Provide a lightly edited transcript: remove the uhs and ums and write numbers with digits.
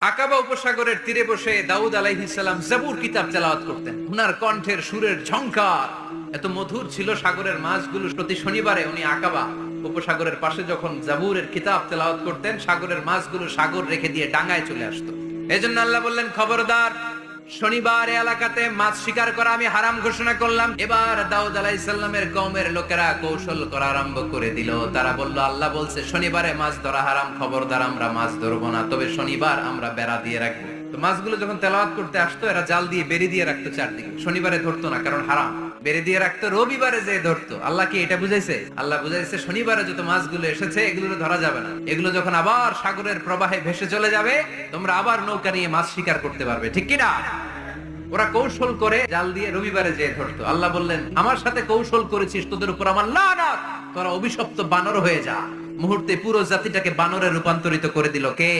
আকাবা উপসাগরের তীরে বসে দাউদ আলাইহিস সালাম জাবুর কিতাব তেলাওয়াত করতেন। উনার কণ্ঠের সুরের ঝংকার এত মধুর ছিল, সাগরের মাছগুলো প্রতি শনিবারে উনি আকাবা উপসাগরের পাশে যখন জাবুরের কিতাব তেলাওয়াত করতেন, সাগরের মাছগুলো সাগর রেখে দিয়ে ডাঙায় চলে আসতো। এজন্য আল্লাহ বললেন, খবরদার, শনিবার এলাকাতে মাছ শিকার করা আমি হারাম ঘোষণা করলাম। এবার দাউদ আলাইহিস সালামের কওমের লোকেরা কৌশল করা আরম্ভ করে দিল। তারা বলল, আল্লাহ বলছে শনিবারে মাছ ধরা হারাম, খবরদার আমরা মাছ ধরবো না, তবে শনিবার আমরা বেড়া দিয়ে রাখবো। তো মাছগুলো যখন তেলাওয়াত করতে আসতো, এরা জাল দিয়ে বেরি দিয়ে রাখতো চারদিকে, শনিবারে ধরতো না, কারণ হারাম। বেরি দিয়ে রাখতো, রবিবারে যে ধরতো। আল্লাহ কি এটা বুঝাইছে? আল্লাহ বুঝাইছে শনিবারে যত মাছগুলো এসেছে এগুলো ধরা যাবে না, এগুলো যখন আবার সাগরের প্রবাহে ভেসে চলে যাবে, তোমরা আবার নৌকা নিয়ে মাছ শিকার করতে পারবে, ঠিক কিনা? ওরা কৌশল করে জাল দিয়ে রবিবারে যে ধরতো। আল্লাহ বললেন, আমার সাথে কৌশল করেছিস, তোদের উপর আমার লানত, তোরা অভিশপ্ত বানর হয়ে যা। মুহূর্তে পুরো জাতিটাকে বানরে রূপান্তরিত করে দিল কে?